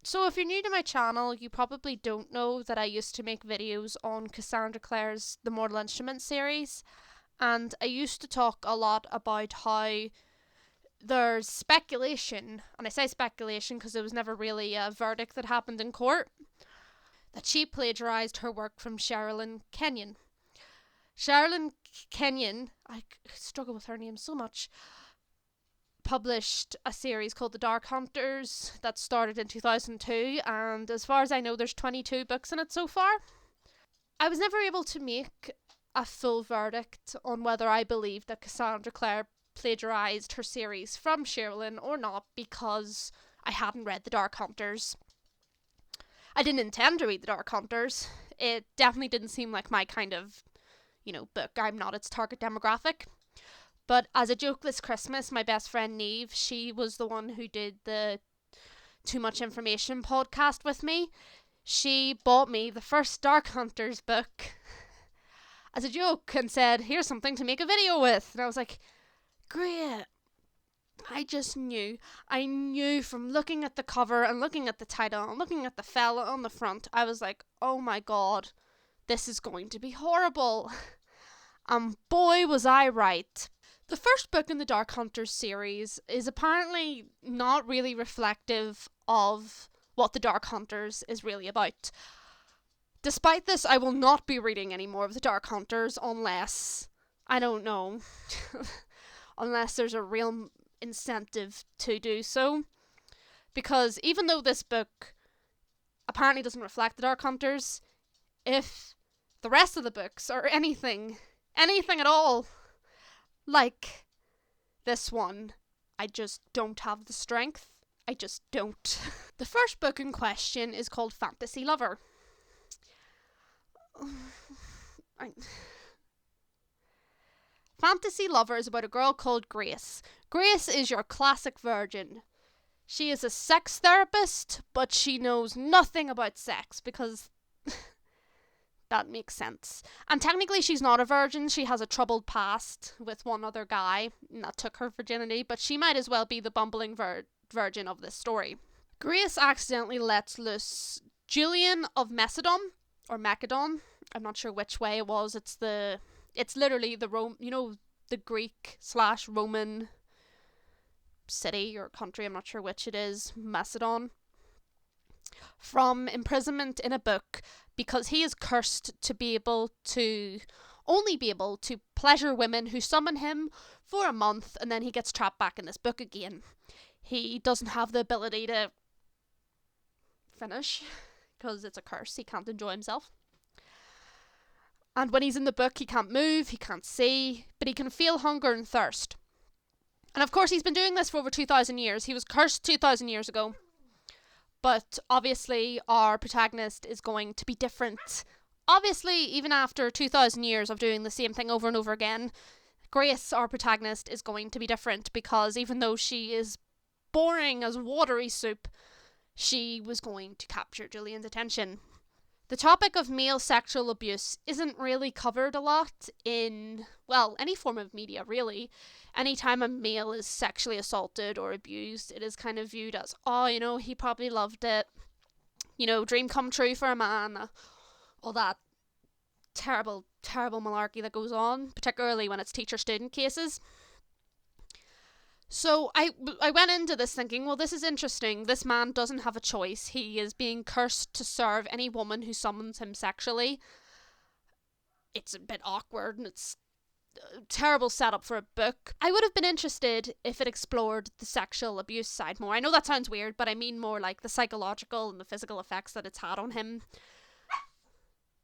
So if you're new to my channel, you probably don't know that I used to make videos on Cassandra Clare's The Mortal Instruments series, and I used to talk a lot about how there's speculation, and I say speculation because there was never really a verdict that happened in court, that she plagiarised her work from Sherilyn Kenyon. Sherilyn Kenyon, I struggle with her name so much, published a series called The Dark Hunters that started in 2002, and as far as I know there's 22 books in it so far. I was never able to make a full verdict on whether I believed that Cassandra Clare plagiarised her series from Sherilyn or not because I hadn't read The Dark Hunters. I didn't intend to read The Dark Hunters. It definitely didn't seem like my kind of, book. I'm not its target demographic. But as a joke this Christmas, my best friend Neve, she was the one who did the Too Much Information podcast with me. She bought me the first Dark Hunters book as a joke and said, here's something to make a video with. And I was like, great. I just knew. I knew from looking at the cover and looking at the title and looking at the fella on the front, I was like, oh my god, this is going to be horrible. And boy was I right. The first book in the Dark Hunters series is apparently not really reflective of what the Dark Hunters is really about. Despite this, I will not be reading any more of the Dark Hunters unless, I don't know, unless there's a real incentive to do so. Because even though this book apparently doesn't reflect the Dark Hunters, if the rest of the books are anything at all like this one, I just don't have the strength. I just don't. The first book in question is called Fantasy Lover. Fantasy Lover is about a girl called Grace. Grace is your classic virgin. She is a sex therapist, but she knows nothing about sex because that makes sense. And technically she's not a virgin. She has a troubled past with one other guy and that took her virginity, but she might as well be the bumbling virgin of this story. Grace accidentally lets loose Julian of Macedon, or Macedon. I'm not sure which way it was. It's literally the Greek/Roman city or country, I'm not sure which it is, Macedon, from imprisonment in a book because he is cursed to only be able to pleasure women who summon him for a month, and then he gets trapped back in this book again. He doesn't have the ability to finish because it's a curse. He can't enjoy himself. And when he's in the book, he can't move, he can't see, but he can feel hunger and thirst. And of course, he's been doing this for over 2,000 years. He was cursed 2,000 years ago. But obviously, our protagonist is going to be different. Obviously, even after 2,000 years of doing the same thing over and over again, Grace, our protagonist, is going to be different because even though she is boring as watery soup, she was going to capture Julian's attention. The topic of male sexual abuse isn't really covered a lot in, any form of media, really. Anytime a male is sexually assaulted or abused, it is kind of viewed as, he probably loved it. Dream come true for a man. All that terrible, terrible malarkey that goes on, particularly when it's teacher-student cases. So I went into this thinking, well, this is interesting. This man doesn't have a choice. He is being cursed to serve any woman who summons him sexually. It's a bit awkward and it's a terrible setup for a book. I would have been interested if it explored the sexual abuse side more. I know that sounds weird, but I mean more like the psychological and the physical effects that it's had on him.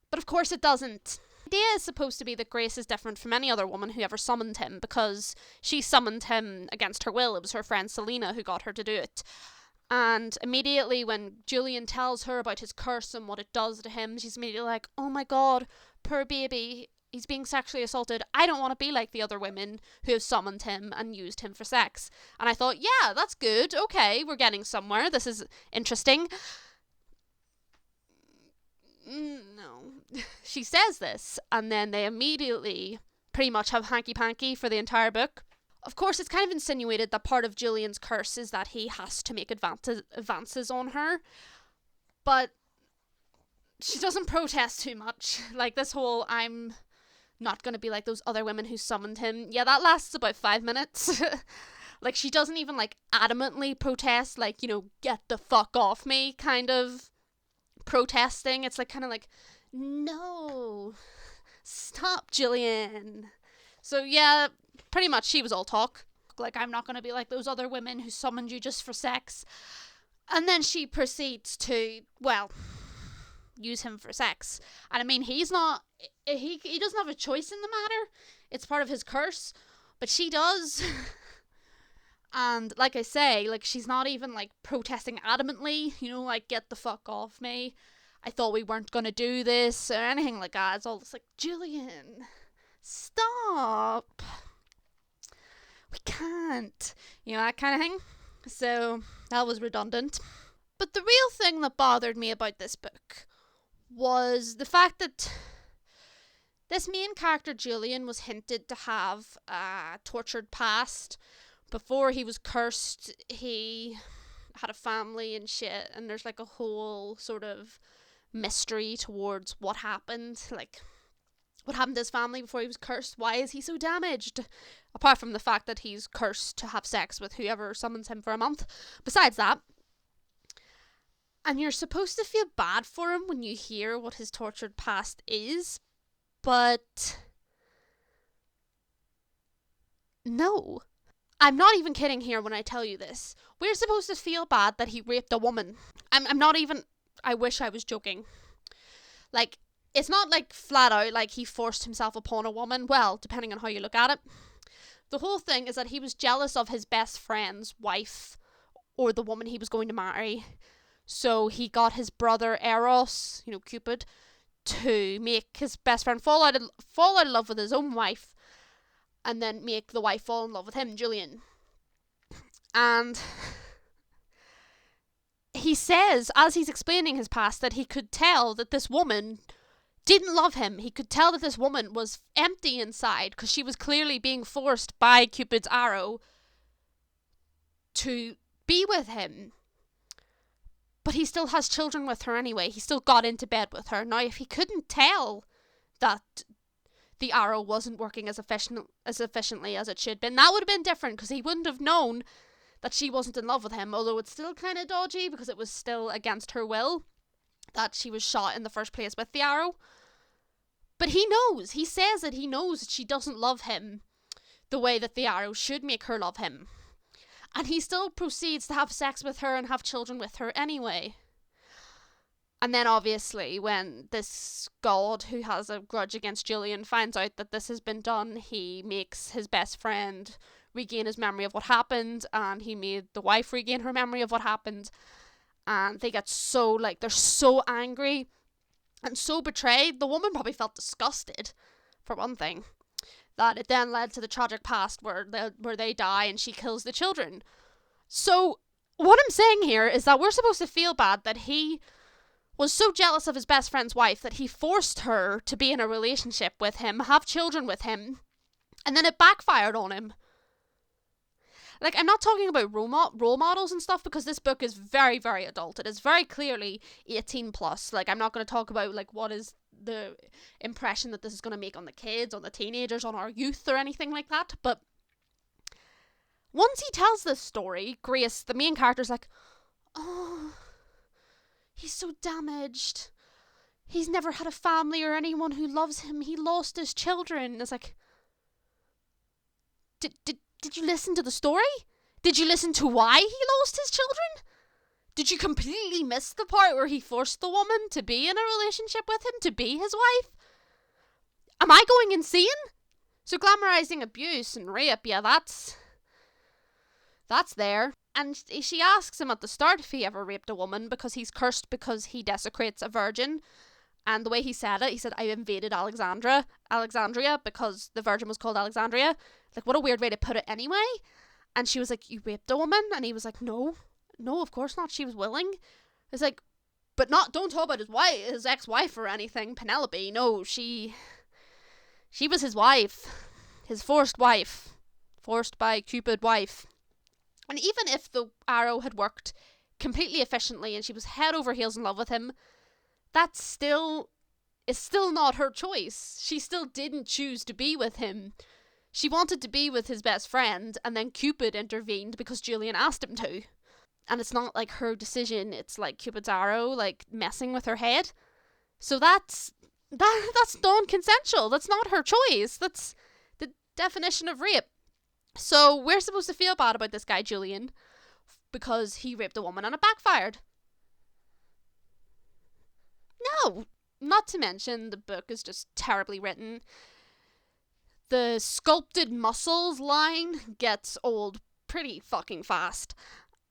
But of course it doesn't. The idea is supposed to be that Grace is different from any other woman who ever summoned him because she summoned him against her will. It was her friend Selena who got her to do it. And immediately when Julian tells her about his curse and what it does to him, she's immediately like, oh my god, poor baby, he's being sexually assaulted. I don't want to be like the other women who have summoned him and used him for sex. And I thought, yeah, that's good. Okay, we're getting somewhere. This is interesting. No. She says this, and then they immediately pretty much have hanky-panky for the entire book. Of course, it's kind of insinuated that part of Julian's curse is that he has to make advances on her, but she doesn't protest too much. Like, this whole, I'm not going to be like those other women who summoned him. Yeah, that lasts about 5 minutes. Like, she doesn't even, like, adamantly protest, like, you know, get the fuck off me kind of protesting. It's, like, kind of like, no, stop, Julian. So, yeah, pretty much she was all talk. Like, I'm not going to be like those other women who summoned you just for sex. And then she proceeds to, well, use him for sex. And I mean, he doesn't have a choice in the matter. It's part of his curse. But she does. And like I say, like, she's not even, like, protesting adamantly, you know, like, get the fuck off me. I thought we weren't going to do this or anything like that. It's all just like, Julian, stop. We can't. You know, that kind of thing. So, that was redundant. But the real thing that bothered me about this book was the fact that this main character, Julian, was hinted to have a tortured past. Before he was cursed, he had a family and shit, and there's, like, a whole sort of mystery towards what happened. Like, what happened to his family before he was cursed? Why is he so damaged? Apart from the fact that he's cursed to have sex with whoever summons him for a month. Besides that, and you're supposed to feel bad for him when you hear what his tortured past is, but no. I'm not even kidding here when I tell you this. We're supposed to feel bad that he raped a woman. I'm not even, I wish I was joking. Like, it's not like flat out like he forced himself upon a woman. Well, depending on how you look at it. The whole thing is that he was jealous of his best friend's wife, or the woman he was going to marry. So he got his brother Eros, you know, Cupid, to make his best friend fall out of love with his own wife, and then make the wife fall in love with him, Julian. And he says, as he's explaining his past, that he could tell that this woman didn't love him. He could tell that this woman was empty inside, because she was clearly being forced by Cupid's arrow to be with him. But he still has children with her anyway. He still got into bed with her. Now, if he couldn't tell that the arrow wasn't working as efficiently as it should have been, that would have been different, because he wouldn't have known that she wasn't in love with him, although it's still kind of dodgy, because it was still against her will that she was shot in the first place with the arrow. But he knows. He says that he knows that she doesn't love him the way that the arrow should make her love him. And he still proceeds to have sex with her and have children with her anyway. And then obviously when this god who has a grudge against Julian finds out that this has been done, he makes his best friend regain his memory of what happened, and he made the wife regain her memory of what happened. And they get so, like, they're so angry and so betrayed. The woman probably felt disgusted, for one thing, that it then led to the tragic past where they die and she kills the children. So what I'm saying here is that we're supposed to feel bad that he was so jealous of his best friend's wife that he forced her to be in a relationship with him, have children with him, and then it backfired on him. Like, I'm not talking about role models and stuff, because this book is very, very adult. It is very clearly 18 plus. Like, I'm not going to talk about, like, what is the impression that this is going to make on the kids, on the teenagers, on our youth, or anything like that. But once he tells this story, Grace, the main character, is like, oh, he's so damaged. He's never had a family or anyone who loves him. He lost his children. And it's like, Did you listen to the story? Did you listen to why he lost his children? Did you completely miss the part where he forced the woman to be in a relationship with him, to be his wife? Am I going insane? So glamorizing abuse and rape, yeah, that's there. And she asks him at the start if he ever raped a woman, because he's cursed because he desecrates a virgin. And the way he said it, he said, I invaded Alexandria, because the virgin was called Alexandria. Like, what a weird way to put it anyway. And she was like, you raped a woman? And he was like, no, of course not. She was willing. It's like, but don't talk about his ex-wife or anything, Penelope. No, she was his wife, his forced wife, forced by Cupid wife. And even if the arrow had worked completely efficiently and she was head over heels in love with him, that still is still not her choice. She still didn't choose to be with him. She wanted to be with his best friend, and then Cupid intervened because Julian asked him to. And it's not like her decision, it's like Cupid's arrow, like, messing with her head. So that's non-consensual. That's not her choice. That's the definition of rape. So we're supposed to feel bad about this guy, Julian, because he raped a woman and it backfired. No. Not to mention, the book is just terribly written. The sculpted muscles line gets old pretty fucking fast.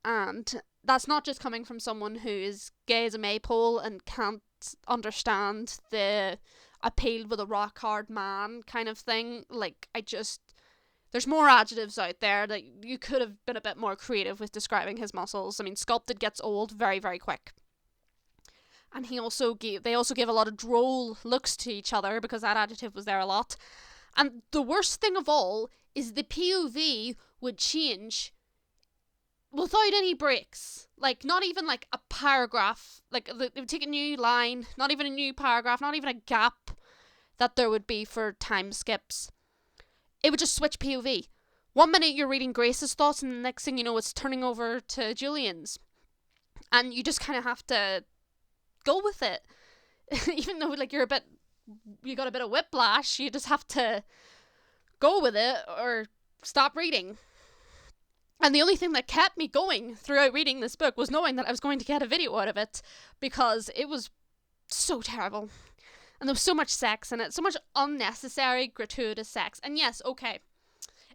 And that's not just coming from someone who is gay as a maypole and can't understand the appeal with a rock hard man kind of thing. Like, there's more adjectives out there that you could have been a bit more creative with describing his muscles. I mean, sculpted gets old very, very quick. And they also give a lot of droll looks to each other because that adjective was there a lot. And the worst thing of all is the POV would change without any breaks. Like, not even like a paragraph. Like, it would take a new line, not even a new paragraph, not even a gap that there would be for time skips. It would just switch POV. 1 minute you're reading Grace's thoughts and the next thing you know it's turning over to Julian's. And you just kind of have to go with it. Even though, like, you got a bit of whiplash, you just have to go with it or stop reading. And the only thing that kept me going throughout reading this book was knowing that I was going to get a video out of it, because it was so terrible. And there was so much sex in it, so much unnecessary, gratuitous sex. And yes, okay,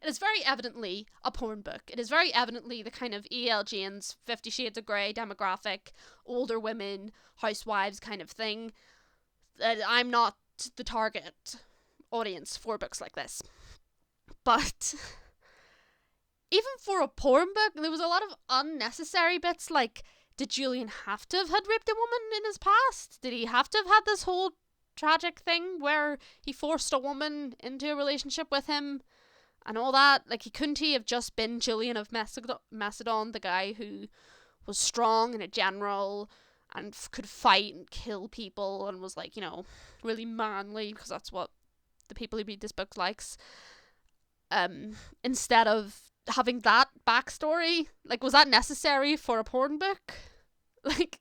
it is very evidently a porn book. It is very evidently the kind of E.L. James, 50 Shades of Grey demographic, older women, housewives kind of thing. I'm not the target audience for books like this. But even for a porn book, there was a lot of unnecessary bits, like, did Julian have to have had raped a woman in his past? Did he have to have had this whole tragic thing where he forced a woman into a relationship with him and all that? Like, couldn't he have just been Julian of Macedon, the guy who was strong and a general and could fight and kill people and was, like, you know, really manly, because that's what the people who read this book likes, instead of having that backstory? Like, was that necessary for a porn book? Like,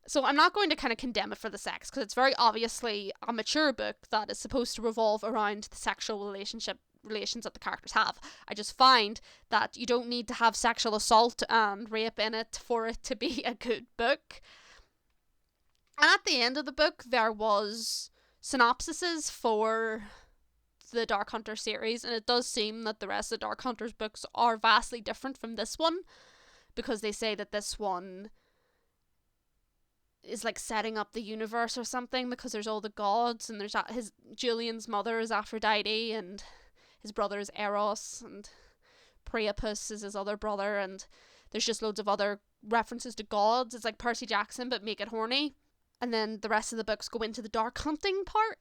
so I'm not going to kind of condemn it for the sex, because it's very obviously a mature book that is supposed to revolve around the sexual relations that the characters have. I just find that you don't need to have sexual assault and rape in it for it to be a good book. And at the end of the book, there was synopsises for the Dark Hunter series, and it does seem that the rest of the Dark Hunter's books are vastly different from this one, because they say that this one is like setting up the universe or something, because there's all the gods, and there's Julian's mother is Aphrodite, and his brother is Eros, and Priapus is his other brother, and there's just loads of other references to gods. It's like Percy Jackson, but make it horny. And then the rest of the books go into the dark hunting part.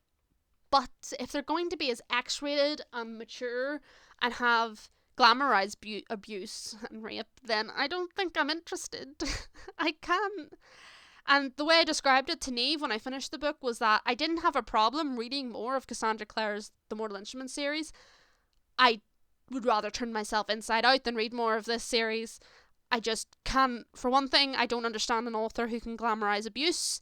But if they're going to be as X-rated and mature and have glamorized abuse and rape, then I don't think I'm interested. I can't. And the way I described it to Neve when I finished the book was that I didn't have a problem reading more of Cassandra Clare's The Mortal Instruments series. I would rather turn myself inside out than read more of this series. I just can't. For one thing, I don't understand an author who can glamorize abuse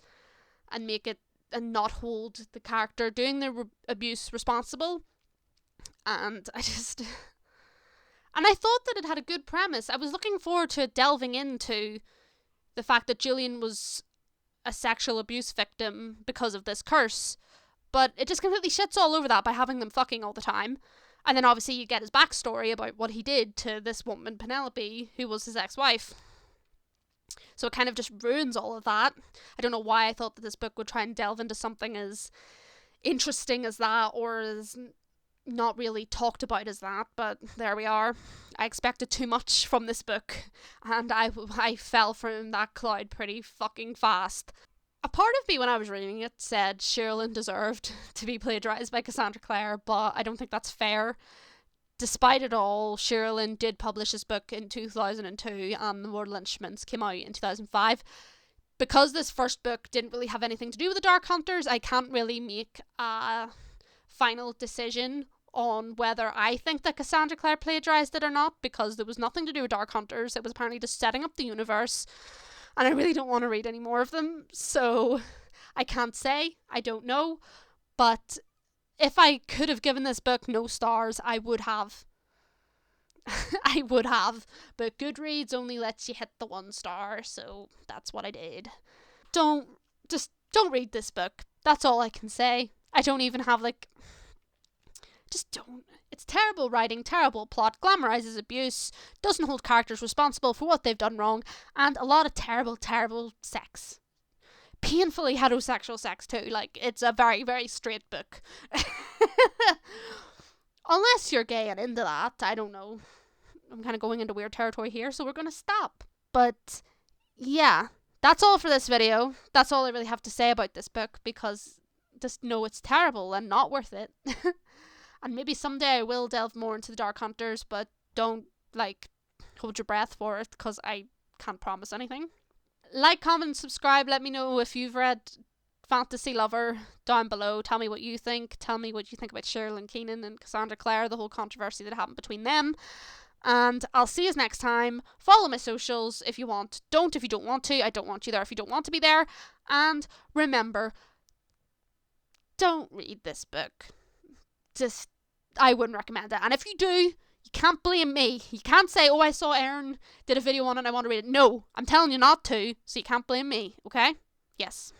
and make it and not hold the character doing the abuse responsible. And I thought that it had a good premise. I was looking forward to delving into the fact that Julian was a sexual abuse victim because of this curse, but it just completely shits all over that by having them fucking all the time. And then obviously you get his backstory about what he did to this woman, Penelope, who was his ex-wife. So it kind of just ruins all of that. I don't know why I thought that this book would try and delve into something as interesting as that, or as not really talked about as that, but there we are. I expected too much from this book, and I fell from that cloud pretty fucking fast. A part of me when I was reading it said Sherilyn deserved to be plagiarised by Cassandra Clare, but I don't think that's fair despite it all, Sherilyn did publish his book in 2002 and The Mortal Instruments came out in 2005. Because this first book didn't really have anything to do with the Dark Hunters, I can't really make a final decision on whether I think that Cassandra Clare plagiarized it or not, because there was nothing to do with Dark Hunters. It was apparently just setting up the universe, and I really don't want to read any more of them, so I can't say. I don't know. But if I could have given this book no stars, I would have. I would have, but Goodreads only lets you hit the 1 star, so that's what I did. Don't read this book. That's all I can say. I don't even have just don't. It's terrible writing, terrible plot, glamorizes abuse, doesn't hold characters responsible for what they've done wrong, and a lot of terrible, terrible sex. Painfully heterosexual sex too. It's a very, very straight book. Unless you're gay and into that, I don't know. I'm kind of going into weird territory here, so we're going to stop. But, yeah, that's all for this video. That's all I really have to say about this book, because just know it's terrible and not worth it. And maybe someday I will delve more into the Dark Hunters, but don't, hold your breath for it, because I can't promise anything. Like, comment, and subscribe. Let me know if you've read Fantasy Lover down below. Tell me what you think. Tell me what you think about Sherilyn Keenan and Cassandra Clare, the whole controversy that happened between them. And I'll see you next time. Follow my socials if you want. Don't if you don't want to. I don't want you there if you don't want to be there. And remember, don't read this book. I wouldn't recommend it. And if you do, you can't blame me. You can't say, oh, I saw Erin did a video on it and I want to read it. No, I'm telling you not to, so you can't blame me, okay? Yes.